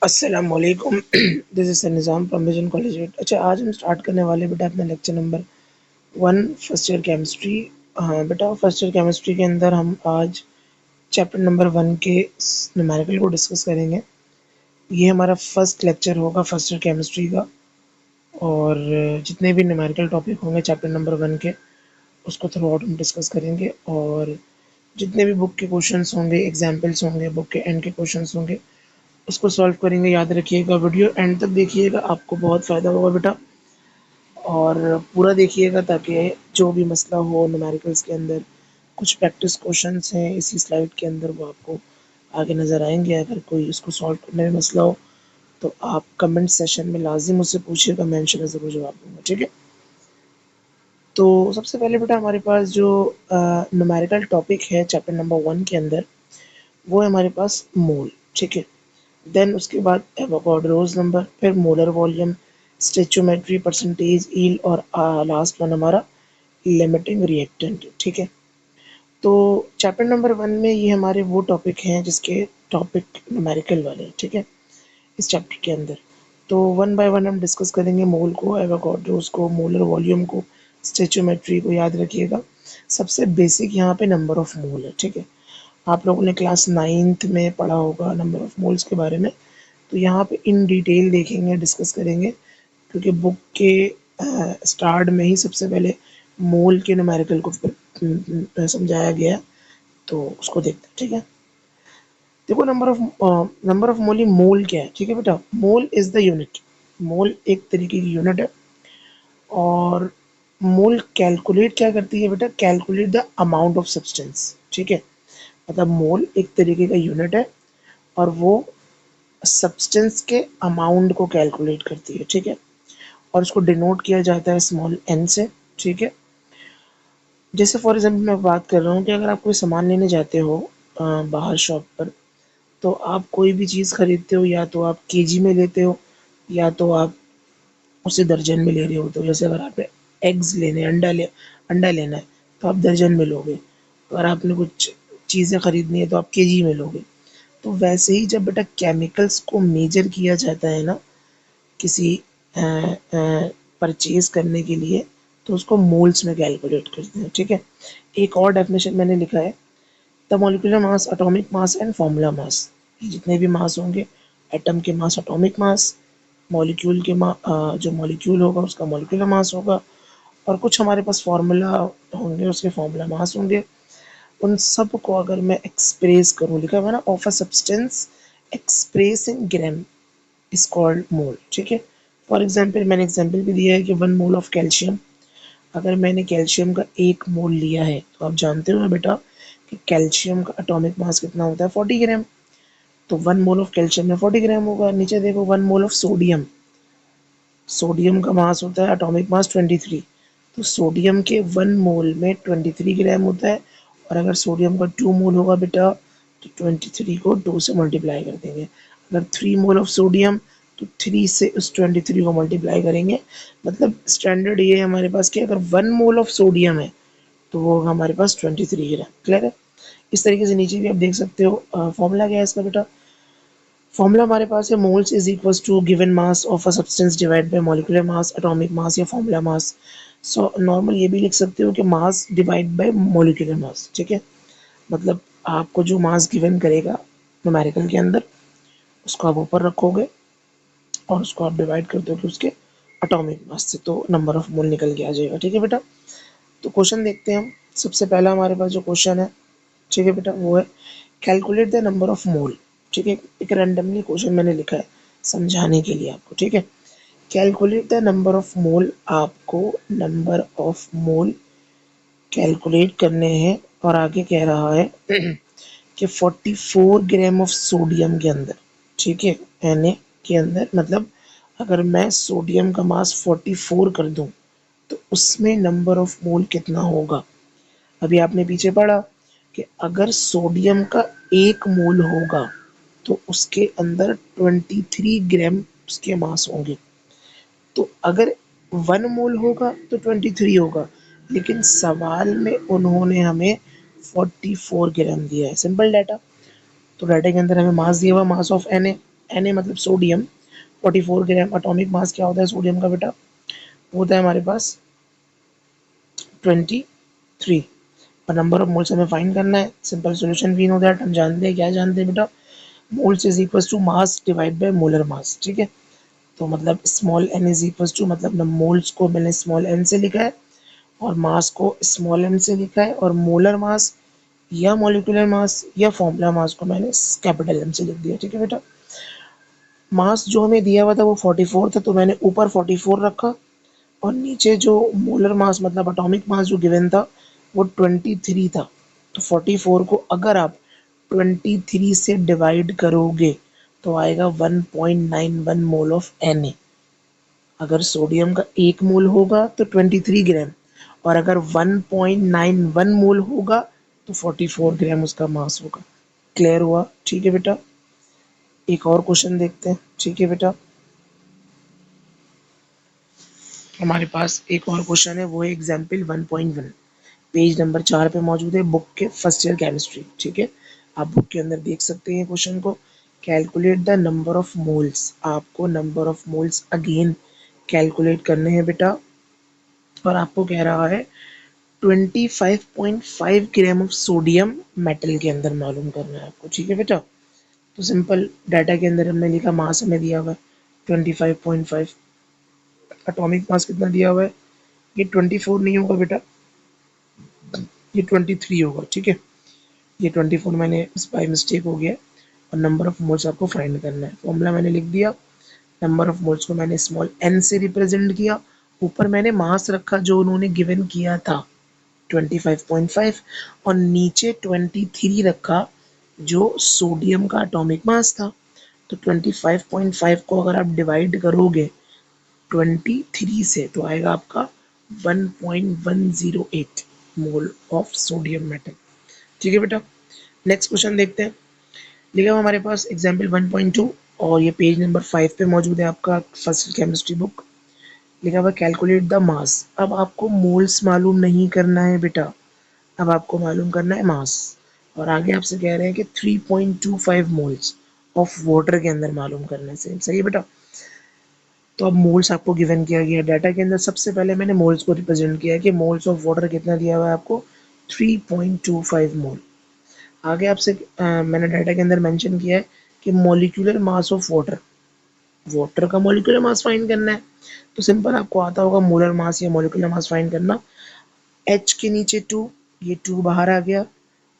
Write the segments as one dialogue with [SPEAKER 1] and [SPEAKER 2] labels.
[SPEAKER 1] अस्सलामुअलैकुम। This is Nizam from vision college. अच्छा, आज हम स्टार्ट करने वाले बेटा अपना lecture number 1 first year chemistry. हाँ बेटा, फर्स्ट ईयर केमिस्ट्री के अंदर हम आज चैप्टर नंबर 1 के न्यूमेरिकल को डिस्कस करेंगे। ये हमारा फर्स्ट लेक्चर होगा फर्स्ट ईयर केमिस्ट्री का, और जितने भी न्यूमेरिकल टॉपिक होंगे चैप्टर नंबर 1 के उसको थ्रू आउट हम डिस्कस करेंगे, और जितने भी बुक के क्वेश्चंस होंगे, एग्जाम्पल्स होंगे, बुक के एंड के क्वेश्चंस होंगे, उसको सॉल्व करेंगे। याद रखिएगा, वीडियो एंड तक देखिएगा, आपको बहुत फ़ायदा होगा बेटा। और पूरा देखिएगा ताकि जो भी मसला हो न्यूमेरिकल्स के अंदर, कुछ प्रैक्टिस क्वेश्चंस हैं इसी स्लाइड के अंदर, वो आपको आगे नज़र आएंगे। अगर कोई इसको सॉल्व करने में मसला हो तो आप कमेंट सेशन में लाजिम मुझसे पूछिएगा, मैं इंशाल्लाह ज़रूर जवाब दूंगा। ठीक है, तो सबसे पहले बेटा हमारे पास जो न्यूमेरिकल टॉपिक है चैप्टर नंबर 1 के अंदर, वो है हमारे पास मोल। ठीक है, देन उसके बाद एवोगाड्रोस नंबर, फिर मोलर वॉल्यूम, स्टेचोमेट्री, परसेंटेज, ईल्ड, और लास्ट वन हमारा लिमिटिंग रिएक्टेंट। ठीक है, तो चैप्टर नंबर 1 में ये हमारे वो टॉपिक हैं जिसके टॉपिक न्यूमेरिकल वाले हैं। ठीक है, इस चैप्टर के अंदर तो वन बाय वन हम डिस्कस करेंगे मोल को, एवोगाड्रोस को, मोलर वॉल्यूम को, स्टेचोमेट्री को। याद रखिएगा, सबसे बेसिक यहाँ पे नंबर ऑफ मोल है। ठीक है, आप लोगों ने क्लास 9th में पढ़ा होगा नंबर ऑफ मोल्स के बारे में, तो यहाँ पे इन डिटेल देखेंगे, डिस्कस करेंगे, क्योंकि बुक के स्टार्ट में ही सबसे पहले मोल के न्यूमेरिकल को समझाया गया, तो उसको देखते हैं। ठीक है, देखो नंबर ऑफ मोल, मोल क्या है? ठीक है बेटा, मोल इज द यूनिट। मोल एक तरीके की यूनिट है, और मोल कैलकुलेट क्या करती है बेटा? Calculate the amount of substance. ठीक है, मतलब मोल एक तरीके का यूनिट है और वो सब्सटेंस के अमाउंट को कैलकुलेट करती है। ठीक है, और उसको डिनोट किया जाता है स्मॉल एन से। ठीक है, जैसे फॉर एग्जांपल मैं बात कर रहा हूँ कि अगर आप कोई सामान लेने जाते हो बाहर शॉप पर, तो आप कोई भी चीज़ खरीदते हो, या तो आप केजी में लेते हो, या तो आप उसे दर्जन में ले रहे हो। तो जैसे अगर आप एग्स लेने, अंडा लेना है तो आप दर्जन में लोगे, अगर आपने कुछ चीज़ें खरीदनी है तो आप केजी में लोगे। तो वैसे ही जब बेटा केमिकल्स को मेजर किया जाता है ना, किसी परचेज करने के लिए, तो उसको मोल्स में कैलकुलेट करते हैं। ठीक है, एक और डेफिनेशन मैंने लिखा है, the molecular mass, atomic mass and formula mass. जितने भी मास होंगे, एटम के मास एटॉमिक मास, मॉलिक्यूल के जो मॉलिक्यूल होगा उसका मॉलिक्यूलर मास होगा, और कुछ हमारे पास फार्मूला होंगे, उसके फार्मूला मास होंगे। उन सब को अगर मैं एक्सप्रेस करूँ, लिखा हुआ है ना, of a substance express in gram is called mole. ठीक है, फॉर एग्जाम्पल मैंने एग्जाम्पल भी दिया है कि 1 मोल ऑफ कैल्शियम, अगर मैंने कैल्शियम का 1 मोल लिया है, तो आप जानते हो ना बेटा कि कैल्शियम का एटॉमिक मास कितना होता है? 40 ग्राम। तो 1 मोल ऑफ कैल्शियम में 40 ग्राम होगा। नीचे देखो, 1 मोल ऑफ सोडियम, सोडियम का मास होता है एटॉमिक मास 23, तो सोडियम के 1 मोल में 23 ग्राम होता है। और अगर सोडियम का 2 मोल होगा बेटा, तो 23 को 2 से मल्टीप्लाई कर देंगे। अगर 3 मोल ऑफ सोडियम, तो 3 से उस 23 को मल्टीप्लाई करेंगे। मतलब स्टैंडर्ड ये है हमारे पास कि अगर 1 मोल ऑफ सोडियम है तो वो होगा हमारे पास 23 ग्राम। क्लियर है? इस तरीके से नीचे भी आप देख सकते हो। फॉर्मूला क्या है इसका बेटा? फॉर्मूला हमारे पास है, moles is equals to given mass of a substance divide by molecular mass, atomic mass या फॉर्मूला मास। सो नॉर्मल ये भी लिख सकते हो कि मास डिवाइड बाय मॉलिक्यूलर मास। ठीक है, मतलब आपको जो मास गिवन करेगा न्यूमेरिकल के अंदर, उसको आप ऊपर रखोगे और उसको आप डिवाइड कर दोगे उसके एटॉमिक मास से, तो नंबर ऑफ मोल निकल के आ जाएगा। ठीक है बेटा, तो क्वेश्चन देखते हैं हम। सबसे पहला हमारे पास जो क्वेश्चन है, ठीक है बेटा, वो है calculate the number of mole. ठीक है, एक रैंडमली क्वेश्चन मैंने लिखा है समझाने के लिए आपको। ठीक है, calculate the number of mole, आपको नंबर ऑफ मोल कैलकुलेट करने हैं। और आगे कह रहा है कि 44 ग्राम ऑफ सोडियम के अंदर, ठीक है, Na के अंदर, मतलब अगर मैं सोडियम का मास 44 कर दूं तो उसमें नंबर ऑफ मोल कितना होगा? अभी आपने पीछे पढ़ा कि अगर सोडियम का 1 मोल होगा तो उसके अंदर 23 ग्राम उसके मास होंगे। तो अगर 1 मोल होगा तो 23 होगा, लेकिन सवाल में उन्होंने हमें 44 ग्राम दिया है। Simple data. तो डाटा के अंदर हमें मास दिया हुआ, मास ऑफ Na, Na मतलब सोडियम 44 ग्राम। एटॉमिक मास क्या होता है सोडियम का बेटा, होता है हमारे पास 23। और नंबर ऑफ मोल्स हमें फाइंड करना है। Simple solution we know that, हम जानते हैं, क्या जानते हैं बेटा, moles is equal to mass divide by molar mass. ठीक है, तो मतलब small n is equal to, मतलब न मोल्स को मैंने स्मॉल n से लिखा है और मास को स्मॉल m से लिखा है, और मोलर मास या मॉलिक्यूलर मास या फॉर्मूला मास को मैंने कैपिटल M से लिख दिया। ठीक है बेटा, मास जो हमें दिया हुआ था वो 44 था, तो मैंने ऊपर 44 रखा, और नीचे जो मोलर मास मतलब एटॉमिक मास जो गिवन था वो 23 था। तो 44 को अगर आप 23 से डिवाइड करोगे तो आएगा 1.91 मोल ऑफ Na। अगर सोडियम का 1 मोल होगा तो 23 ग्राम, और अगर 1.91 मोल होगा तो 44 ग्राम उसका मास होगा। क्लियर हुआ? ठीक है बेटा, एक और क्वेश्चन देखते हैं। ठीक है बेटा, हमारे पास एक और क्वेश्चन है, वो है एग्जाम्पल 1.1, पेज नंबर 4 पे मौजूद है बुक के फर्स्ट ईयर केमिस्ट्री। ठीक है, आप बुक के अंदर देख सकते हैं क्वेश्चन को। Calculate the number of moles, आपको number of moles again calculate करने हैं बेटा, और आपको कह रहा है 25.5 ग्राम ऑफ सोडियम मेटल के अंदर मालूम करना है आपको। ठीक है बेटा, तो सिंपल डाटा के अंदर हमने लिखा मास हमें दिया हुआ है 25.5, एटॉमिक मास कितना दिया हुआ है, ये 24 नहीं होगा बेटा, ये 23 होगा। ठीक है, ये 24 मैंने बाई मिस्टेक हो गया, और नंबर ऑफ मोल्स आपको फाइंड करना है। फॉर्मूला मैंने लिख दिया, नंबर ऑफ मोल्स को मैंने स्मॉल n से रिप्रेजेंट किया, ऊपर मैंने मास रखा जो उन्होंने गिवन किया था 25.5, और नीचे 23 रखा जो सोडियम का एटॉमिक मास था। तो 25.5 को अगर आप डिवाइड करोगे 23 से तो आएगा आपका 1.108 मोल ऑफ सोडियम मेटल। ठीक है बेटा, नेक्स्ट क्वेश्चन देखते हैं। लिखा हुआ हमारे पास एग्जाम्पल 1.2, और ये पेज नंबर 5 पे मौजूद है आपका फर्स्ट केमिस्ट्री बुक। लिखा हुआ कैलकुलेट द मास। अब आपको मोल्स मालूम नहीं करना है बेटा, अब आपको मालूम करना है मास, और आगे आपसे कह रहे हैं कि 3.25 मोल्स ऑफ वाटर के अंदर मालूम करने से। सही है बेटा, तो अब मोल्स आपको गिवन किया गया डाटा के अंदर। सबसे पहले मैंने मोल्स को रिप्रेजेंट किया कि मोल्स ऑफ वाटर कितना दिया हुआ है आपको, 3.25 मोल। आगे आपसे मैंने डाटा के अंदर मेंशन किया है कि molecular mass of water, water का मॉलिक्यूलर मास फाइंड करना है। तो सिंपल आपको आता होगा मोलर मास या मॉलिक्यूलर मास फाइंड करना। H के नीचे 2, ये 2 बाहर आ गया,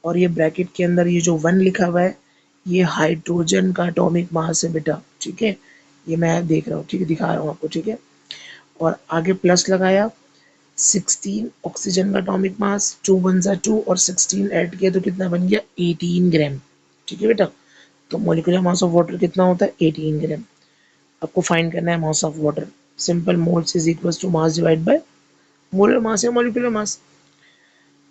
[SPEAKER 1] और ये ब्रैकेट के अंदर ये जो 1 लिखा हुआ है ये हाइड्रोजन का एटॉमिक मास है बेटा। ठीक है, ये मैं देख रहा हूँ, ठीक है, दिखा रहा हूँ आपको। ठीक है, और आगे प्लस लगाया, 16 ऑक्सीजन का एटॉमिक मास, 2 वन सा 2, और 16 ऐड किया तो कितना बन गया 18 ग्राम। ठीक है बेटा, तो मॉलिक्यूलर मास ऑफ वाटर कितना होता है 18 ग्राम। आपको फाइंड करना है mass of water. Simple, moles is equal to mass divide by molar mass या मॉलिक्यूलर मास।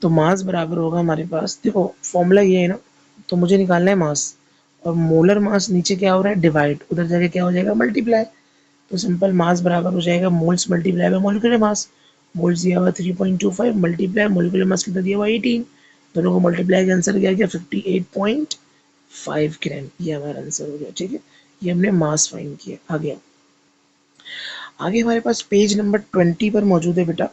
[SPEAKER 1] तो मास बराबर होगा हमारे पास, देखो फॉर्मूला ये है ना, तो मुझे निकालना है मास, और मोलर मास नीचे क्या हो रहा है डिवाइड, उधर जाके क्या हो जाएगा मल्टीप्लाई। तो सिंपल मास बराबर हो जाएगा मोल्स मल्टीप्लाई बाय मॉलिक्यूलर मास। मोल्स दिया हुआ 3.25 मल्टीप्लाई मॉलिक्यूलर मास कितना दिया हुआ 18, दोनों को मल्टीप्लाई का आंसर क्या गया 58.5 ग्राम। ये हमारा आंसर हो गया। ठीक है, ये हमने मास फाइंड किया। आ गया आगे हमारे पास पेज नंबर 20 पर मौजूद है बेटा।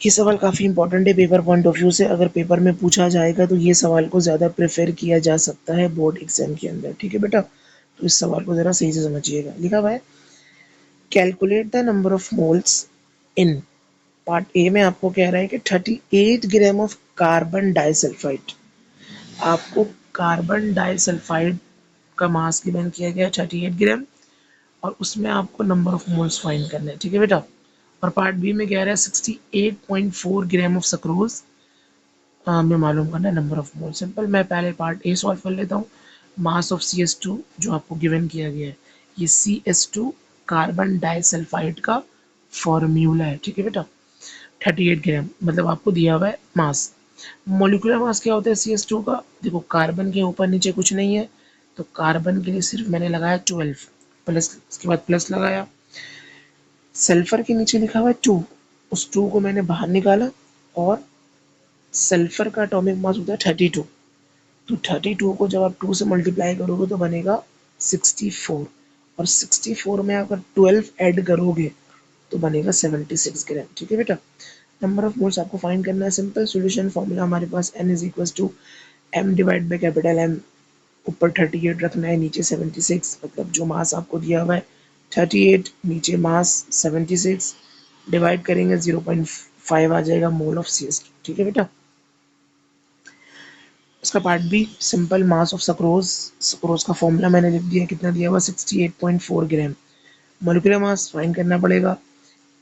[SPEAKER 1] ये सवाल काफ़ी इंपॉर्टेंट है पेपर पॉइंट ऑफ व्यू से, अगर पेपर में पूछा जाएगा तो ये सवाल को ज़्यादा प्रेफर किया जा सकता है बोर्ड एग्जाम के अंदर। ठीक है बेटा, तो इस सवाल को ज़रा सही से समझिएगा। लिखा हुआ है calculate the number of moles in, part A में आपको कह रहा है कि 38 ग्राम ऑफ कार्बन डाइसल्फाइड। आपको कार्बन डाइसल्फाइड का मास गिवन किया गया 38 ग्राम, और उसमें आपको नंबर ऑफ मोल्स फाइंड करना है। ठीक है बेटा, और पार्ट बी में कह रहा है 68.4 ग्राम ऑफ सक्रोज हमें मालूम करना है नंबर ऑफ मोल। सिंपल, मैं पहले पार्ट ए सॉल्व कर लेता हूँ। मास ऑफ CS2 जो आपको गिवन किया गया है, ये CS2 कार्बन डाइसल्फाइड का फॉर्मूला है। ठीक है बेटा, 38 ग्राम मतलब आपको दिया हुआ है मास। मोलिकुलर मास क्या होता है CS2 का, देखो कार्बन के ऊपर नीचे कुछ नहीं है, तो कार्बन के लिए सिर्फ मैंने लगाया 12 प्लस, उसके बाद प्लस लगाया। सल्फर के नीचे लिखा हुआ है 2, उस 2 को मैंने बाहर निकाला, और सल्फर का एटॉमिक मास होता है 32। तो 32 को जब आप 2 से मल्टीप्लाई करोगे तो बनेगा 64, और 64 में अगर 12 ऐड करोगे तो बनेगा 76 ग्राम। ठीक है बेटा, नंबर ऑफ मोल्स आपको फाइंड करना है। सिंपल सॉल्यूशन फॉर्मूला हमारे पास n is equal to m divide by capital M। ऊपर 38 रखना है, नीचे 76, मतलब जो मास आपको दिया हुआ है 38, नीचे मास 76, डिवाइड करेंगे 0.5 आ जाएगा मोल ऑफ CS2। ठीक है बेटा, इसका पार्ट भी simple, mass of sucrose, sucrose का फॉर्मूला मैंने लिख दिया, कितना दिया हुआ 68.4 ग्राम। मोलिकुलर मास फाइंड करना पड़ेगा।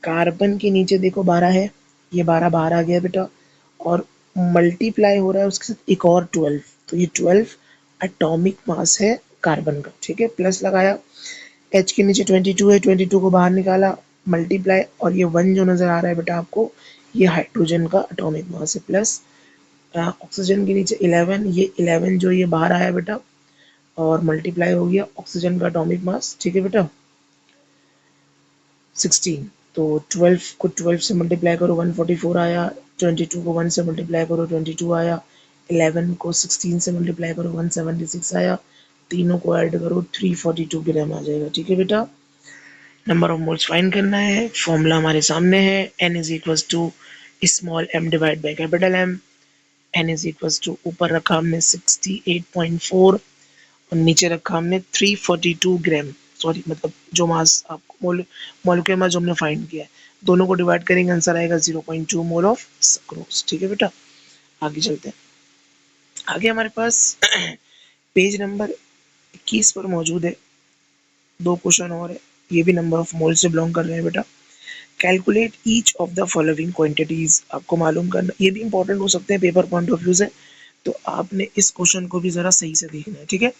[SPEAKER 1] कार्बन के नीचे देखो 12 है, ये 12 बाहर आ गया बेटा, और मल्टीप्लाई हो रहा है उसके साथ एक और 12, तो ये 12 एटॉमिक मास है कार्बन का। ठीक है, प्लस लगाया, H के नीचे 22 है, 22 को बाहर निकाला, मल्टीप्लाई, और ये 1 जो नज़र आ रहा है बेटा आपको, ये हाइड्रोजन का एटॉमिक मास है, प्लस ऑक्सीजन के नीचे 11, ये 11 जो ये बाहर आया बेटा, और मल्टीप्लाई हो गया ऑक्सीजन का एटॉमिक मास। ठीक है बेटा, 16, तो 12 को 12 से मल्टीप्लाई करो 144 आया, 22 को 1 से मल्टीप्लाई करो 22 आया, 11 को 16 से मल्टीप्लाई करो 176 आया, तीनों को ऐड करो 342 ग्राम आ जाएगा। ठीक है बेटा, नंबर ऑफ मोल्स फाइंड करना है, फॉर्मूला हमारे सामने है, n is equal to small m divide by capital M। n is equal to ऊपर रखा हमने 68.4 और नीचे रखा हमने 342 ग्राम, सॉरी मतलब जो मास आपको मोलिकुलर मास जो हमने फाइंड किया है, दोनों को डिवाइड करेंगे, आंसर आएगा 0.2 मोल ऑफ सक्रोज। ठीक है बेटा, आगे चलते हैं। आगे हमारे पास पेज नंबर 21 पर मौजूद है, दो क्वेश्चन और है, ये भी नंबर ऑफ मोल से बिलोंग कर रहे हैं बेटा। Calculate each of the following quantities, आपको मालूम करना, ये भी इंपॉर्टेंट हो सकते हैं पेपर पॉइंट ऑफ व्यू से, तो आपने इस क्वेश्चन को भी जरा सही से देखना है। ठीक है,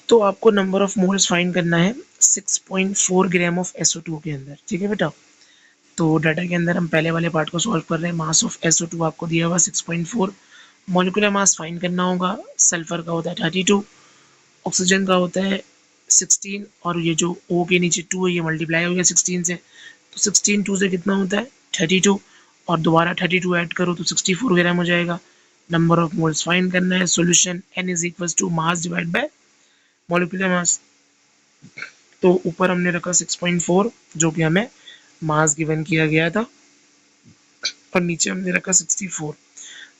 [SPEAKER 1] तो आपको नंबर ऑफ मोल्स फाइंड करना है 6.4 ग्राम ऑफ SO2 के अंदर। ठीक है बेटा, तो डाटा के अंदर हम पहले वाले पार्ट को सॉल्व कर रहे हैं। मास ऑफ SO2 आपको दिया हुआ 6.4, मॉलिक्यूलर मास फाइंड करना होगा, सल्फर का होता है 32, ऑक्सीजन का होता है 16, और ये जो O के नीचे 2 है ये मल्टीप्लाई हो गया 16 से, तो 16 2 से कितना होता है 32, और दोबारा 32 ऐड करो तो 64 ग्राम हो जाएगा। नंबर ऑफ मोल्स फाइंड करना है, solution n is equal to mass divide by molecular mass, तो ऊपर हमने रखा 6.4 जो कि हमें मास गिवन किया गया था, और नीचे हमने रखा 64,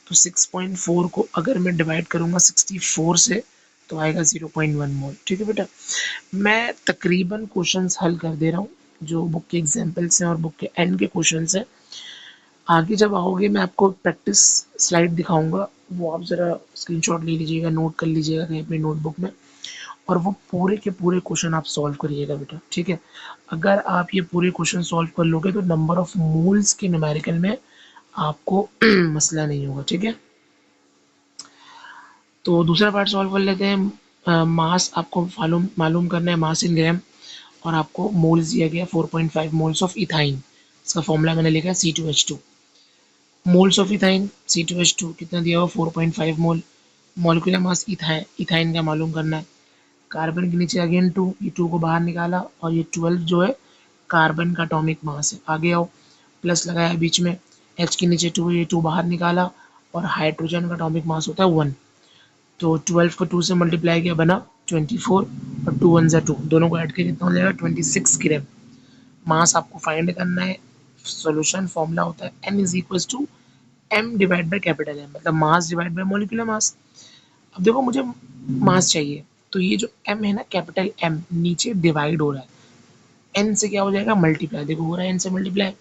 [SPEAKER 1] तो 6.4 को अगर मैं डिवाइड करूंगा 64 से तो आएगा 0.1 मोल। ठीक है बेटा, मैं तकरीबन क्वेश्चंस हल कर दे रहा हूँ, जो बुक के एग्जाम्पल्स हैं और बुक के एंड के क्वेश्चंस हैं। आगे जब आओगे मैं आपको प्रैक्टिस स्लाइड दिखाऊंगा, वो आप ज़रा स्क्रीनशॉट ले लीजिएगा, नोट कर लीजिएगा कहीं अपनी नोटबुक में, और वो पूरे के पूरे क्वेश्चन आप सॉल्व करिएगा बेटा। ठीक है, अगर आप ये पूरे क्वेश्चन सॉल्व कर लोगे तो नंबर ऑफ मोल्स के न्यूमेरिकल में आपको मसला नहीं होगा। ठीक है, तो दूसरा पार्ट सॉल्व कर लेते हैं। मास आपको मालूम मालूम करना है, मास इन ग्राम, और आपको मोल्स दिया गया 4.5 मोल्स ऑफ इथाइन, इसका फॉर्मूला मैंने लिखा है C2H2। Moles of ethyne C2H2 कितना दिया हुआ 4.5 मोल, मॉलिक्यूलर मास इथाइन का मालूम करना है। कार्बन के नीचे अगेन 2, ये 2 को बाहर निकाला, और ये 12 जो है कार्बन का एटॉमिक मास है। आगे आओ, प्लस लगाया बीच में, H के नीचे 2, ये 2 बाहर निकाला, और हाइड्रोजन का एटॉमिक मास होता है 1, तो 12 को 2 से मल्टीप्लाई किया बना 24, और 2 1 2, दोनों को ऐड करके कितना हो जाएगा 26 ग्राम। मास आपको फाइंड करना है, सॉल्यूशन फॉर्मूला होता है n is equal to m divide by capital M, मतलब mass divide by molecular mass. अब देखो मुझे मास चाहिए, तो ये जो m है ना, कैपिटल M नीचे डिवाइड हो रहा है, n से क्या हो जाएगा मल्टीप्लाई, देखो हो रहा है n से मल्टीप्लाई,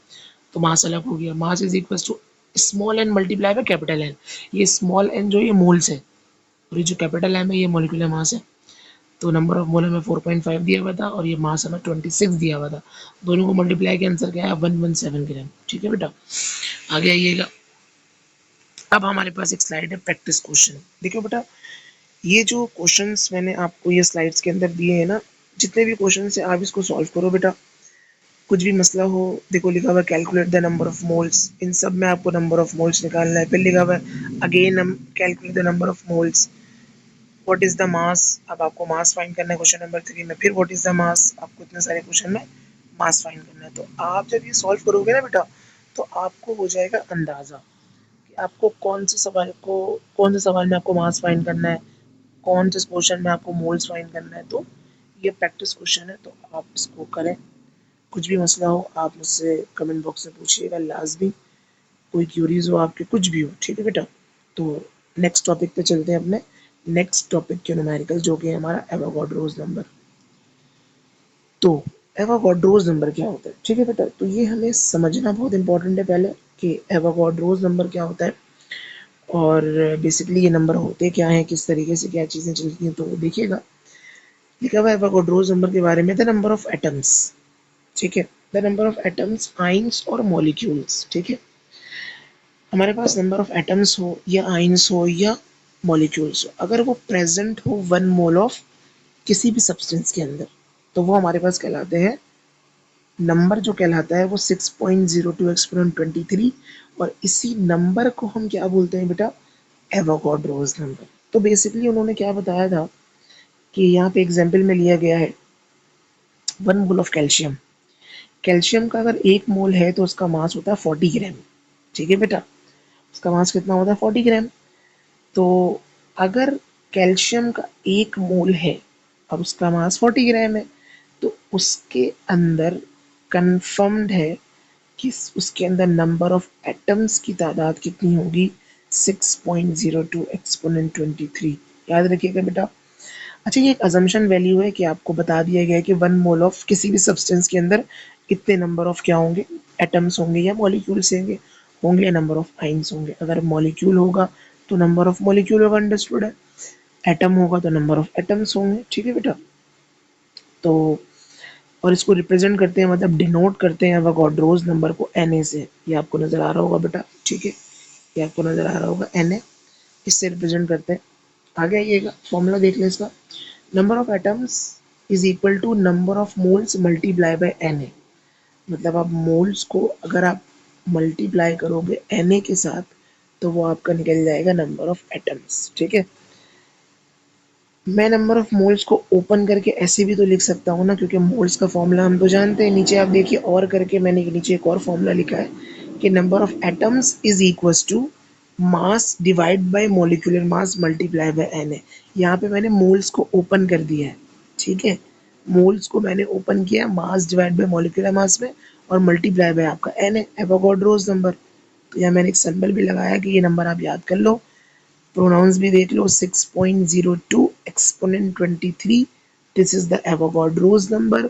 [SPEAKER 1] तो मास अलग हो गया। Mass is equal to small n multiply by capital N, ये स्मॉल n जो ये मोल्स है, और ये जो कैपिटल M है ये मॉलिक्यूलर मास है। तो नंबर ऑफ मोल हमें 4.5 दिया हुआ था, और ये मास हमें 26 दिया हुआ था, दोनों को मल्टीप्लाई के आंसर क्या है 117 ग्राम। ठीक है बेटा, आगे आइएगा। अब हमारे पास एक स्लाइड है प्रैक्टिस क्वेश्चन, देखो बेटा, ये जो क्वेश्चंस मैंने आपको ये स्लाइड्स के अंदर दिए हैं ना, जितने भी क्वेश्चन है आप इसको सॉल्व करो बेटा। कुछ भी मसला हो, देखो लिखा हुआ है calculate the number of moles, इन सब में आपको नंबर ऑफ मोल्स निकालना है। फिर लिखा हुआ है अगेन हम calculate the number of moles, what is the mass, अब आपको मास फाइंड करना है क्वेश्चन नंबर 3 में, फिर व्हाट इज द मास, आपको इतने सारे क्वेश्चन में मास फाइंड करना है। तो आप जब ये सॉल्व करोगे ना बेटा, तो आपको हो जाएगा अंदाजा कि आपको कौन से सवाल में आपको मास फाइंड करना है, कौन से पोर्शन में आपको मोल्स फाइंड करना है, तो ये प्रैक्टिस क्वेश्चन है, तो आप इसको करें। कुछ भी मसला हो आप मुझसे कमेंट बॉक्स में पूछिएगा लाजमी, कोई क्यूरीज हो आपके, कुछ भी हो, ठीक है बेटा। तो नेक्स्ट टॉपिक पे चलते हैं अपने नेक्स्ट टॉपिक के न्यूमेरिकल, जो कि है हमारा एवोगाड्रोस नंबर। तो एवोगाड्रोस नंबर क्या होता है, ठीक है बेटा। तो ये हमें समझना बहुत इंपॉर्टेंट है पहले कि एवोगाड्रोस नंबर क्या होता है, और बेसिकली ये नंबर होते क्या हैं, किस तरीके से क्या चीज़ें चलती हैं, तो देखिएगा। लिखा हुआ है एवोगाड्रोस नंबर के बारे में, द नंबर ऑफ एटम्स, ठीक है, the number of atoms, ions और मॉलिक्यूल्स, ठीक है। हमारे पास नंबर ऑफ एटम्स हो या आइंस हो या मॉलिक्यूल्स हो, अगर वो प्रेजेंट हो 1 मोल ऑफ किसी भी सब्सटेंस के अंदर, तो वो हमारे पास कहलाते हैं नंबर, जो कहलाता है वो 6.02 एक्सपोनेंट 23, और इसी नंबर को हम क्या बोलते हैं बेटा, एवोगाड्रोस नंबर। तो बेसिकली उन्होंने क्या बताया था कि यहाँ पे एग्जाम्पल में लिया गया है 1 मोल ऑफ कैल्शियम। कैल्शियम का अगर 1 मोल है तो उसका मास होता है 40 ग्राम, ठीक है बेटा। उसका मास कितना होता है, 40 ग्राम। तो अगर कैल्शियम का 1 मोल है और उसका मास 40 ग्राम है, तो उसके अंदर कंफर्म्ड है कि उसके अंदर नंबर ऑफ एटम्स की तादाद कितनी होगी, 6.02 एक्सपोनेंट 23। याद रखिएगा बेटा। अच्छा, ये एक अजम्पशन वैल्यू है कि आपको बता दिया गया है कि 1 मोल ऑफ किसी भी सब्सटेंस के अंदर इतने नंबर ऑफ क्या होंगे, एटम्स होंगे या मॉलिक्यूल्स होंगे, होंगे या नंबर ऑफ आइंस होंगे। अगर मॉलिक्यूल होगा तो नंबर ऑफ मॉलिक्यूल होगा, अंडरस्टूड है। एटम होगा तो नंबर ऑफ एटम्स होंगे, ठीक है बेटा। तो और इसको रिप्रेजेंट करते हैं, मतलब डिनोट करते हैं एवोगाड्रोस नंबर को Na से। ये आपको नज़र आ रहा होगा बेटा, ठीक है, ये आपको नज़र आ रहा होगा Na, इससे रिप्रेजेंट करते हैं। आगे आइएगा, फॉर्मूला देख लें इसका। Number of atoms is equal to number of moles multiply by Na। मतलब आप मोल्स को अगर आप मल्टीप्लाई करोगे Na के साथ, तो वो आपका निकल जाएगा नंबर ऑफ एटम्स, ठीक है। मैं नंबर ऑफ मोल्स को ओपन करके ऐसे भी तो लिख सकता हूँ ना, क्योंकि मोल्स का फॉर्मूला हम तो जानते हैं। नीचे आप देखिए और करके मैंने नीचे एक और फॉर्मूला लिखा है कि number of atoms is equals to mass divide by molecular mass multiply by N A. यहाँ पे मैंने मोल्स को ओपन कर दिया है, ठीक है। मोल्स को मैंने ओपन किया मास डिवाइड बाय मॉलिक्यूलर मास में, और मल्टीप्लाई बाय आपका एन ए, एवोगाड्रोस नंबर। तो यहाँ मैंने एक सिंबल भी लगाया कि ये नंबर आप याद कर लो। प्रोनाउंस भी देख लो, 6.02 exponent 23, this is the Avogadro's number.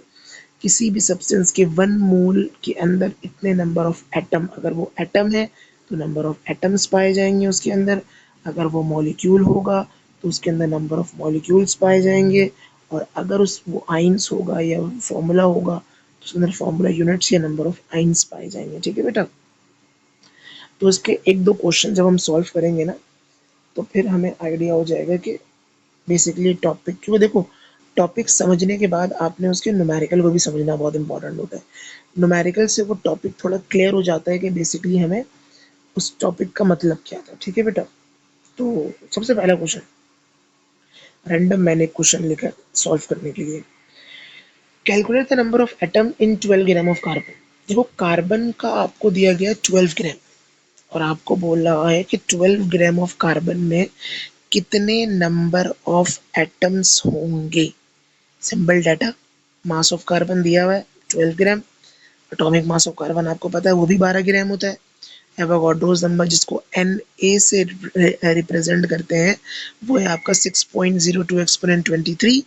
[SPEAKER 1] किसी भी सब्सटेंस के 1 मोल के अंदर इतने नंबर ऑफ एटम, अगर वो एटम है तो नंबर ऑफ एटम्स पाए जाएंगे उसके अंदर। अगर वो मॉलिक्यूल होगा तो उसके अंदर नंबर ऑफ मॉलिक्यूल्स पाए जाएंगे। और अगर उस वो आइंस होगा या फॉर्मूला होगा तो उसके अंदर फॉर्मूला यूनिट्स या नंबर ऑफ आइंस पाए जाएंगे, ठीक है बेटा। तो इसके एक दो क्वेश्चन जब हम सॉल्व करेंगे ना, तो फिर हमें आइडिया हो जाएगा कि बेसिकली टॉपिक, क्योंकि देखो टॉपिक समझने के बाद आपने उसके न्यूमेरिकल को भी समझना बहुत इंपॉर्टेंट होता है। न्यूमेरिकल से वो टॉपिक थोड़ा क्लियर हो जाता है कि बेसिकली हमें उस टॉपिक का मतलब क्या था, ठीक है बेटा। तो सबसे पहला क्वेश्चन रैंडम मैंने क्वेश्चन लिखा सॉल्व करने के लिए। Calculate the number of atom in 12 gram of carbon. देखो कार्बन का आपको दिया गया 12 ग्राम, और आपको बोल रहा है कि 12 ग्राम ऑफ कार्बन में कितने नंबर ऑफ एटम्स होंगे। Simple data, mass of carbon दिया हुआ है 12 ग्राम, एटॉमिक मास ऑफ कार्बन आपको पता है वो भी 12 ग्राम होता है। एवोगाड्रोस नंबर जिसको Na से रिप्रेजेंट करते हैं, वो है आपका 6.02 एक्सपोनेंट 23,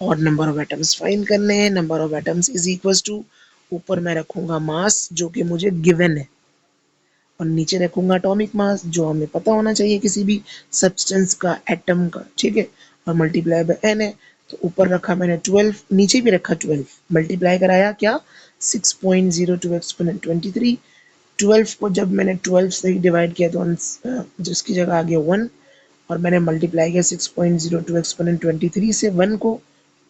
[SPEAKER 1] और नंबर ऑफ एटम्स फाइंड करने हैं। Number of atoms is equals to, ऊपर मैं रखूंगा मास जो कि मुझे गिवन है, और नीचे रखूंगा एटॉमिक मास जो हमें पता होना चाहिए किसी भी सब्सटेंस का, एटम का, ठीक है, और मल्टीप्लाई बाय एन है। तो ऊपर रखा मैंने 12, नीचे भी रखा 12, मल्टीप्लाई कराया क्या, 6.02 एक्सपोनेंट 23। 12 को जब मैंने 12 से ही डिवाइड किया तो जिसकी जगह आ गया 1, और मैंने मल्टीप्लाई किया 6.02 एक्सपोनेंट 23 से 1 को,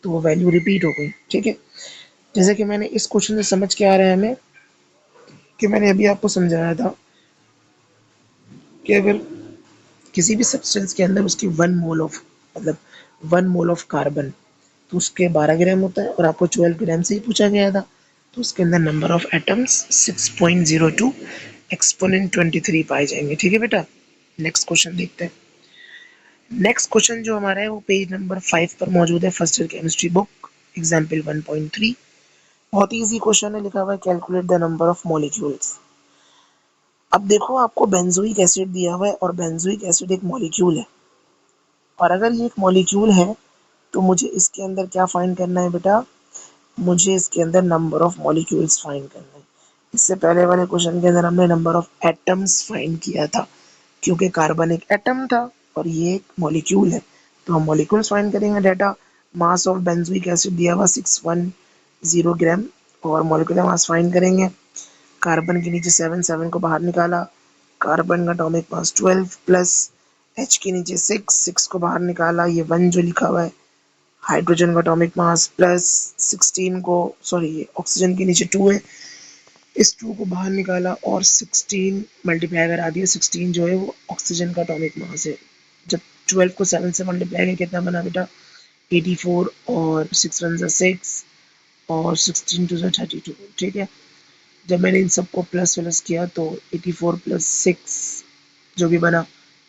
[SPEAKER 1] तो वो वैल्यू रिपीट हो गई, ठीक है। जैसे कि मैंने इस क्वेश्चन से समझ के आ रहा है हमें कि मैंने अभी आपको समझाया था कि अगर किसी भी सब्सटेंस के अंदर उसकी 1 मोल ऑफ, मतलब 1 मोल ऑफ कार्बन, तो उसके 12 ग्राम होता है, और आपको 12 ग्राम से ही पूछा गया था, तो उसके अंदर नंबर ऑफ एटम्स 6.02 एक्सपोनेंट 23 पाए जाएंगे, ठीक है बेटा। नेक्स्ट क्वेश्चन देखते हैं। नेक्स्ट क्वेश्चन जो हमारा है वो पेज नंबर 5 पर मौजूद है, first year chemistry book, example 1.3। बहुत ही इजी क्वेश्चन है, लिखा हुआ है calculate the number of molecules. अब देखो आपको बेंजोइक एसिड दिया हुआ है और बेंजोइक एसिड एक मॉलिक्यूल है, और अगर ये एक मॉलिक्यूल है तो मुझे इसके अंदर क्या फाइंड करना है बेटा, मुझे इसके अंदर नंबर ऑफ मॉलिक्यूल्स फाइंड करना है। इससे पहले वाले क्वेश्चन के अंदर हमने नंबर ऑफ एटम्स फाइंड किया था, क्योंकि कार्बन एक एटम था और ये एक मॉलिक्यूल है, तो हम मॉलिक्यूल्स फाइंड करेंगे। Data mass of benzoic acid दिया हुआ 610 ग्राम, और मॉलिक्यूलर मास फाइंड करेंगे। कार्बन के नीचे 7 को बाहर निकाला, कार्बन का एटॉमिक मास 12 प्लस H के नीचे 6 को बाहर निकाला, ये 1 जो लिखा हुआ है। हाइड्रोजन का एटॉमिक मास प्लस 16 को, सॉरी ये ऑक्सीजन के नीचे 2 है, इस 2 को बाहर निकाला और 16 मल्टीप्लाई करा दिया। 16 जो है वो ऑक्सीजन का एटॉमिक मास है। जब 12 को 7 से मल्टीप्लाई किया कितना बना बेटा, 84, और 6 1 6 और 16 2 32। ठीक है, जब मैंने इन सबको प्लस प्लस किया तो 84 प्लस 6 जो भी बना,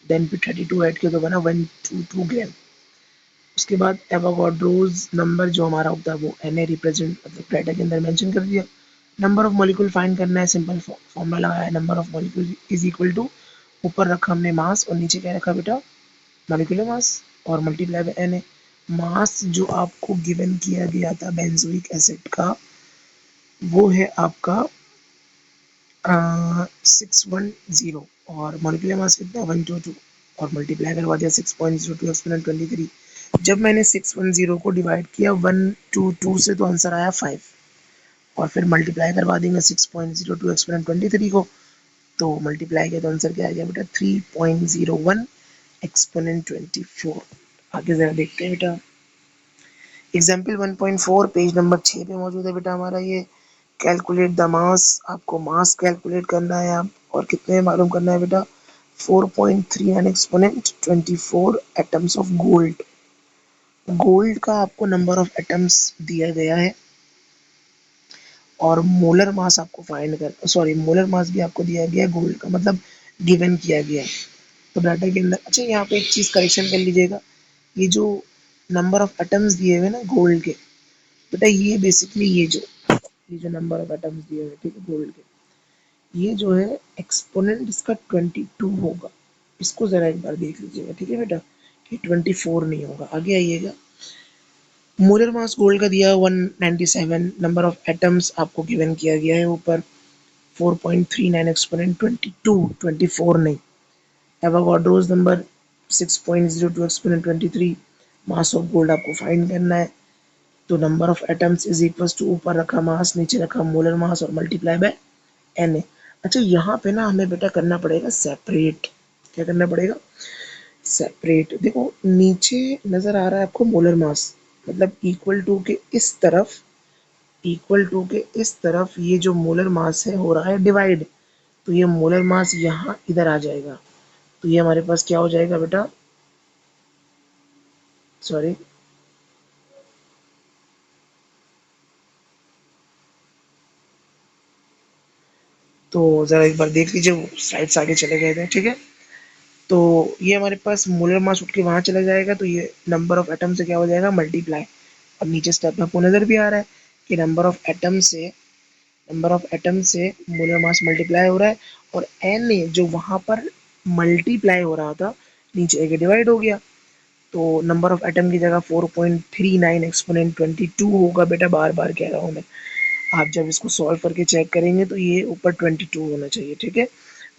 [SPEAKER 1] देन फिर 32 ऐड किया तो बना 122 ग्राम। उसके बाद एवोगाड्रोज नंबर जो हमारा होता है वो Na रिप्रेजेंट मतलब डाटा के अंदर मेंशन कर दिया। नंबर ऑफ मॉलिक्यूल फाइंड करना है, सिंपल फॉर्मूला लगाया, number of molecule is equal to, ऊपर रखा हमने मास और नीचे क्या रखा बेटा, मॉलिक्यूलर मास, और मल्टीप्लाई बाय Na। मास जो आपको गिवन किया गया था बेंजोइक एसिड का, वो है आपका 610, और मॉलिक्यूलर मास कितना 122, और मल्टीप्लाई करवा दिया 6.02 एक्सपोनेंट 23। जब मैंने 610 को डिवाइड किया 122 से तो आंसर आया 5, और फिर मल्टीप्लाई करवा देंगे 6.02 एक्सपोनेंट 23 को, तो मल्टीप्लाई किया तो आंसर क्या आ गया बेटा 3.01 एक्सपोनेंट 24। आगे जरा देखते हैं बेटा, एग्जाम्पल 1.4 पेज नंबर 6 पे मौजूद है बेटा हमारा ये। कैलकुलेट द मास, आपको मास कैलकुलेट करना है आप, और कितने मालूम करना है बेटा, 4.39 exponent 24 atoms of gold. Gold का आपको नंबर ऑफ एटम्स दिया गया है, और मोलर मास आपको फाइंड कर, सॉरी मोलर मास भी आपको दिया गया है गोल्ड का, मतलब गिवन किया गया है। तो डाटा के अंदर अच्छा यहाँ पे एक चीज करेक्शन कर लीजिएगा, ये जो नंबर ऑफ एटम्स दिए हुए ना गोल्ड के, बेटा ये बेसिकली ये जो नंबर ऑफ एटम्स दिए हुए ठीक है गोल्ड के, ये जो है एक्सपोनेंट इसका 22 होगा। इसको जरा एक बार देख लीजिएगा ठीक है बेटा, कि 24 नहीं होगा। आगे आइएगा, मोलर मास गोल्ड का दिया 197, नंबर ऑफ एटम्स आपको गिवन किया गया है ऊपर 4.39 एक्सपोनेंट 22, 24 नहीं। Avogadro's number 6.02 exponent 23, mass of gold आपको फाइंड करना है। तो number of atoms is equal to, ऊपर रखा मास नीचे रखा मोलर मास और मल्टीप्लाई बाय Na। अच्छा यहाँ पे ना हमें बेटा करना पड़ेगा सेपरेट। क्या करना पड़ेगा, सेपरेट। देखो नीचे नजर आ रहा है आपको मोलर मास, मतलब इक्वल टू के इस तरफ, इक्वल टू के इस तरफ ये जो मोलर मास है हो रहा है डिवाइड, तो ये मोलर मास यहाँ इधर आ जाएगा, तो ये हमारे पास क्या हो जाएगा बेटा, सॉरी तो जरा एक बार देख लीजिए, वो स्लाइड्स आगे चले गए थे ठीक है। तो ये हमारे पास मोलर मास उठ के वहां चला जाएगा, तो ये नंबर ऑफ एटम से क्या हो जाएगा मल्टीप्लाई। और नीचे स्टेप में आपको नजर भी आ रहा है कि नंबर ऑफ एटम से मोलर मास मल्टीप्लाई हो रहा है, और एन ए जो वहां पर मल्टीप्लाई हो रहा था नीचे एक डिवाइड हो गया, तो नंबर ऑफ एटम की जगह 4.39 एक्सपोनेंट 22 होगा बेटा, बार बार कह रहा हूँ मैं। आप जब इसको सॉल्व करके चेक करेंगे तो ये ऊपर 22 होना चाहिए ठीक है।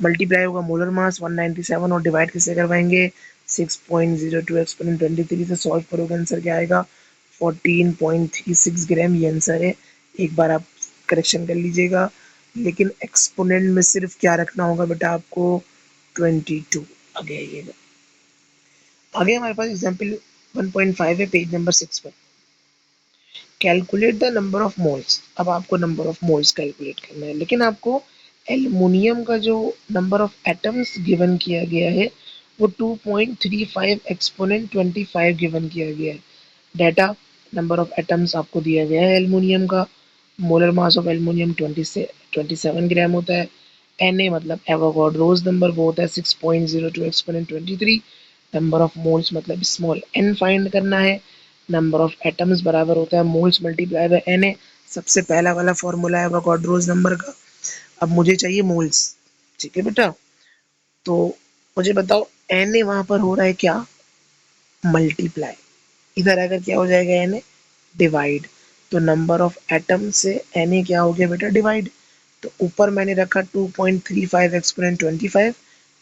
[SPEAKER 1] मल्टीप्लाई होगा मोलर मास 197, और डिवाइड किससे करवाएंगे 6.02 एक्सपोनेंट 23 से सॉल्व करोगे, आंसर क्या आएगा 14.36 ग्राम, ये आंसर है। एक बार आप करेक्शन कर लीजिएगा, लेकिन एक्सपोनेंट में सिर्फ क्या रखना होगा बेटा आपको 22। आगे आइएगा, आगे हमारे पास एग्जाम्पल 1.5 है पेज नंबर 6 पर। Calculate the number of moles. अब आपको नंबर ऑफ मोल्स कैलकुलेट करना है, लेकिन आपको एल्युमिनियम का जो नंबर ऑफ एटम्स गिवन किया गया है वो 2.35 एक्सपोनेंट 25 गिवन किया गया है। डाटा नंबर ऑफ एटम्स आपको दिया गया है एल्युमिनियम का, मोलर मास ऑफ एल्युमिनियम 27 ग्राम होता है। Na मतलब एवोगाड्रोस नंबर वो होता है 6.02 एक्सपोनेंट 23, नंबर ऑफ मोल्स मतलब स्मॉल n फाइंड करना है, नंबर ऑफ एटम्स बराबर होता है मोल्स मल्टीप्लाई बाय Na। सबसे पहला वाला फॉर्मूला है अवोगाड्रोस नंबर का। अब मुझे चाहिए मोल्स, ठीक है बेटा। तो मुझे बताओ Na वहां पर हो रहा है क्या, मल्टीप्लाई। इधर अगर क्या हो जाएगा Na, डिवाइड। तो नंबर ऑफ एटम से Na क्या हो गया बेटा, डिवाइड। तो ऊपर मैंने रखा 2.35 एक्सपोनेंट 25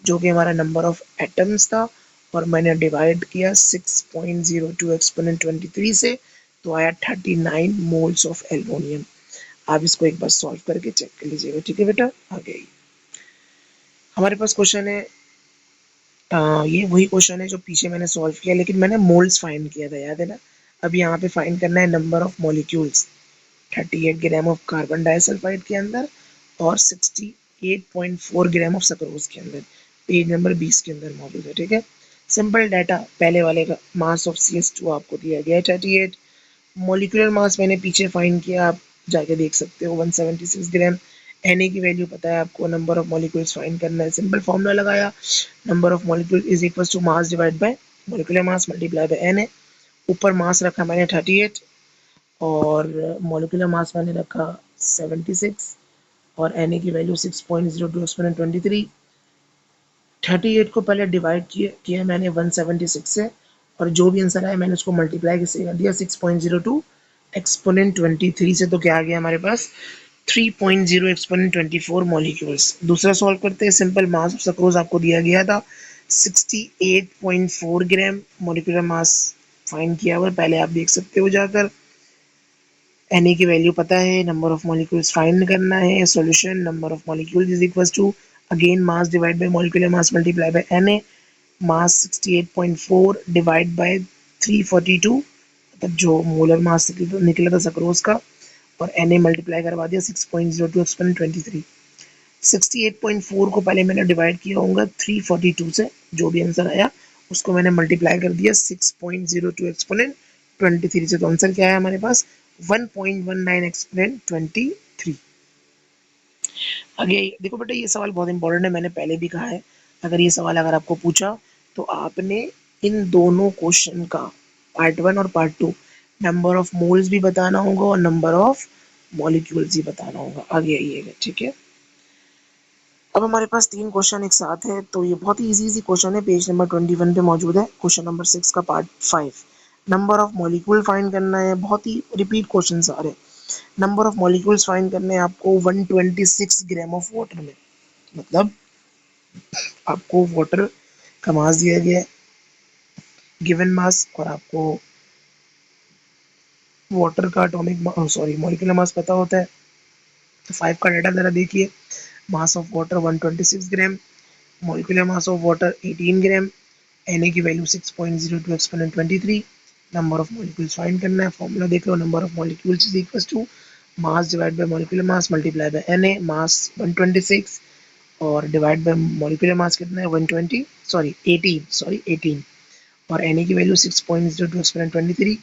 [SPEAKER 1] जो कि हमारा नंबर ऑफ एटम्स था, और मैंने डिवाइड किया 6.02 एक्सपोनेंट 23 से, तो आया 39 मोल्स ऑफ एल्युमिनियम। आप इसको एक बार सॉल्व करके चेक कर लीजिएगा, ठीक है बेटा। आगे हमारे पास क्वेश्चन है, ये वही क्वेश्चन है जो पीछे मैंने सॉल्व किया, लेकिन मैंने मोल्स फाइंड किया था, याद है ना। अब यहाँ पे फाइंड करना है number of molecules 38 gram of carbon disulphide के अंदर और 68.4 ग्राम ऑफ सक्रोज के अंदर। पेज नंबर 20 के अंदर मौजूद है, ठीक है। सिंपल डाटा, पहले वाले का मास ऑफ CH2 आपको दिया गया है 38। मॉलिक्यूलर मास मैंने पीछे फाइंड किया, आप जाके देख सकते हो 176 ग्राम। Na की वैल्यू पता है आपको, नंबर ऑफ मॉलिक्यूल्स फाइंड करना है, सिंपल फॉर्मूला लगाया, number of molecule is equal to mass divide by molecular mass multiply by Na। ऊपर मास रखा मैंने 38 और मॉलिक्यूलर मास मैंने रखा 76 और Na की वैल्यू 6.02 एक्सपोनेंट 23। 38 को पहले डिवाइड किया मैंने 176 से, और जो भी आंसर आया मैंने उसको मल्टीप्लाई किससे कर दिया, 6.02 एक्सपोनेंट 23 से। तो क्या आ गया हमारे पास, 3.0 एक्सपोनेंट 24 मॉलिक्यूल्स। दूसरा सॉल्व करते हैं, सिंपल मास ऑफ सक्रोज आपको दिया गया था 68.4 ग्राम, मॉलिक्यूलर मास फाइंड किया हुआ, पहले आप देख सकते हो जाकर। Na की वैल्यू पता है, नंबर ऑफ मॉलिक्यूल्स फाइंड करना है, solution number of molecules is equal to again mass divide by molecular mass multiply by Na। Mass 68.4 divide by 342, मतलब जो मोलर मास निकला था सक्रोज का, और Na मल्टीप्लाई करवा दिया 6.02 एक्सपोनेंट 23। 68.4 को पहले मैंने डिवाइड किया होगा 342 से, जो भी आंसर आया उसको मैंने मल्टीप्लाई कर दिया 6.02 एक्सपोनेंट 23 से। तो आंसर क्या है हमारे पास, 1.19 एक्सपोनेंट 23। आगे देखो बेटा, ये सवाल बहुत इंपॉर्टेंट है, मैंने पहले भी कहा है, अगर ये सवाल अगर आपको पूछा तो आपने इन दोनों क्वेश्चन का पार्ट 1 और पार्ट 2 नंबर ऑफ मोल्स भी बताना होगा और नंबर ऑफ मॉलिक्यूल्स भी बताना होगा। आगे आइएगा, ठीक है। अब हमारे पास 3 क्वेश्चन एक साथ है, तो ये बहुत ही इजी क्वेश्चन है, पेज नंबर 21 पे मौजूद है, क्वेश्चन नंबर 6 का part 5। Number of molecule find करना है, बहुत ही रिपीट क्वेश्चन आ रहे हैं। नंबर ऑफ मॉलिक्यूल्स फाइंड करने हैं आपको 126 ग्राम ऑफ वाटर में, मतलब आपको वाटर का मास दिया गया है, गिवन मास, और आपको वाटर का एटॉमिक सॉरी मॉलिक्यूलर मास पता होता है। तो 5 का डाटा जरा देखिए, mass of water 126 gram, molecular mass of water 18 gram, Na की value 6.02 exponent 23। Number of molecules find करना है, फॉर्मूला देख लो, number of molecules is equal to mass divide by molecular mass multiply by Na। Mass 126 और divide by molecular मास कितना है 120 sorry 18 और Na की वैल्यू 6.02 एक्सपोनेंट 23।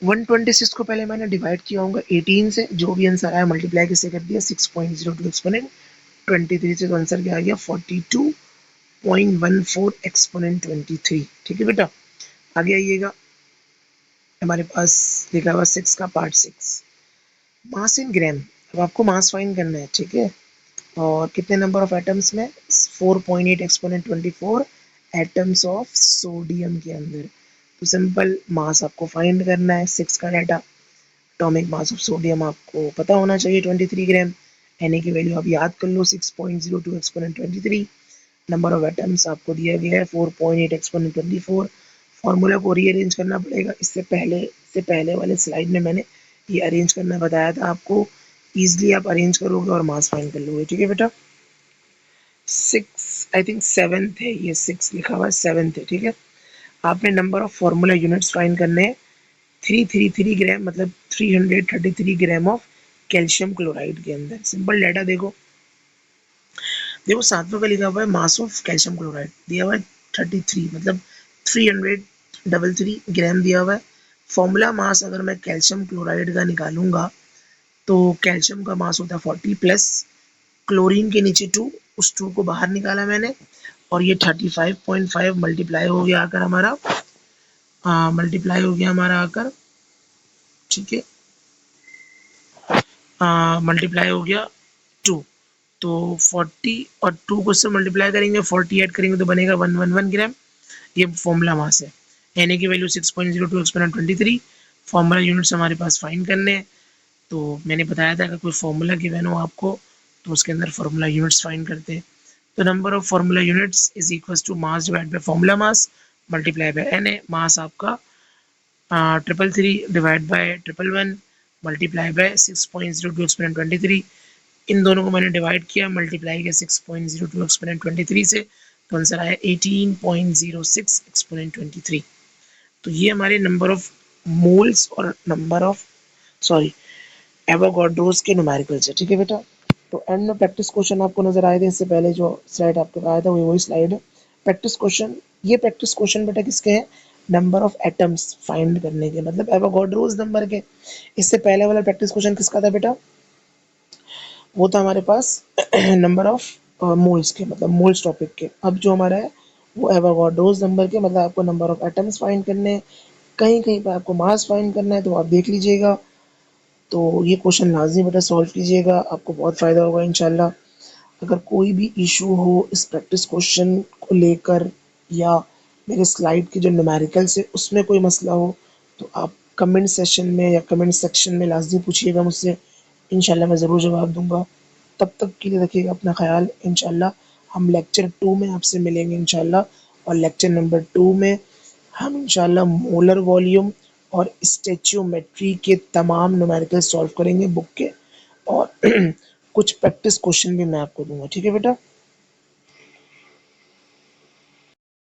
[SPEAKER 1] 126 को पहले मैंने डिवाइड किया होगा 18 से, जो भी आंसर आया मल्टीप्लाई किससे कर दिया 6.02 एक्सपोनेंट 23 से। तो आंसर क्या आ गया 42.14 एक्सपोनेंट 23, ठीक है बेटा। आगे आइएगा, हमारे पास लिखा हुआ 6 का पार्ट 6, मास इन ग्राम। अब आपको मास फाइंड करना है, ठीक है, और कितने नंबर ऑफ एटम्स में, 4.8 एक्सपोनेंट 24 एटम्स ऑफ सोडियम के अंदर। तो सिंपल मास आपको फाइंड करना है, 6 का data, atomic mass of sodium आपको पता होना चाहिए 23 ग्राम। Na की वैल्यू आप याद कर लो 6.02 एक्सपोनेंट 23। नंबर ऑफ एटम्स आपको दिया गया है 4.8 एक्सपोनेंट 24। फॉर्मूला को रीअरेंज करना पड़ेगा, इससे पहले वाले स्लाइड में मैंने ये अरेंज करना बताया था आपको, इजीली आप अरेंज करोगे और मास फाइंड कर लोगे, ठीक है बेटा। 6 आई थिंक 7th है, ये 6 लिखा हुआ है 7th है, ठीक है। आपने number of formula units find करने हैं, 333 ग्राम मतलब 333 ग्राम ऑफ कैल्शियम क्लोराइड के अंदर। सिंपल डाटा देखो, देखो 7वां का लिखा हुआ है मास ऑफ कैल्शियम क्लोराइड दिया हुआ है 33 मतलब 333 ग्राम दिया हुआ है। फॉर्मूला मास अगर मैं कैल्शियम क्लोराइड का निकालूंगा तो कैल्शियम का मास होता है 40 प्लस क्लोरीन के नीचे 2, उस 2 को बाहर निकाला मैंने, और ये 35.5 मल्टीप्लाई हो गया आकर हमारा, मल्टीप्लाई हो गया हमारा आकर, ठीक है, मल्टीप्लाई हो गया 2, तो 40 और 2 को से मल्टीप्लाई करेंगे, 40 ऐड करेंगे तो बनेगा 111 ग्राम। ये फॉर्मूला मास है। एन की वैल्यू 6.02 एक्सपोनेंट 23। फॉर्मूला यूनिट्स हमारे पास फाइंड करने हैं। तो मैंने बताया था अगर कोई फॉर्मूला गिवन हो आपको तो उसके अंदर फॉर्मूला यूनिट्स फाइंड करते हैं। तो number of formula units is equal to mass divide by formula mass multiply by N है। मास आपका 333 divide by 111 multiply by 6.02 exponent 23। इन दोनों को मैंने डिवाइड किया, मल्टीप्लाई किया 6.02 एक्सपोनेंट 23 से, तो आंसर आया 18.06 एक्सपोनेंट 23। तो ये हमारे नंबर ऑफ मोल्स और नंबर ऑफ सॉरी एवोगाड्रोस के न्यूमेरिकल्स है, ठीक है बेटा। तो एंड में प्रैक्टिस क्वेश्चन आपको नजर आए थे, इससे पहले जो स्लाइड आपको आया था वही स्लाइड है प्रैक्टिस क्वेश्चन। ये प्रैक्टिस क्वेश्चन बेटा किसके हैं, नंबर ऑफ एटम्स फाइंड करने के, मतलब एवोगाड्रोस नंबर के। इससे पहले वाला प्रैक्टिस क्वेश्चन किसका था बेटा, वो था हमारे पास नंबर ऑफ मोल्स के, मतलब मोल्स टॉपिक के। अब जो हमारा है वो एवोगाड्रोस नंबर के, मतलब आपको नंबर ऑफ एटम्स फाइंड करने हैं, कहीं कहीं पर आपको मास फाइंड करना है, तो आप देख लीजिएगा। तो ये क्वेश्चन लाजमी बेटा सॉल्व कीजिएगा, आपको बहुत फ़ायदा होगा इंशाल्लाह। अगर कोई भी इशू हो इस प्रैक्टिस क्वेश्चन को लेकर या मेरे स्लाइड के जो न्यूमेरिकल्स है उसमें कोई मसला हो तो आप कमेंट सेशन में या कमेंट सेक्शन में लाजमी पूछिएगा मुझसे, इंशाल्लाह मैं ज़रूर जवाब दूंगा। तब तक के लिए रखिएगा अपना ख्याल। इंशाल्लाह हम लेक्चर 2 में आपसे मिलेंगे इंशाल्लाह, और लेक्चर नंबर 2 में हम इंशाल्लाह मोलर वॉल्यूम और स्टेचियोमेट्री के तमाम न्यूमेरिकल सॉल्व करेंगे बुक के, और कुछ प्रैक्टिस क्वेश्चन भी मैं आपको दूंगा, ठीक है बेटा।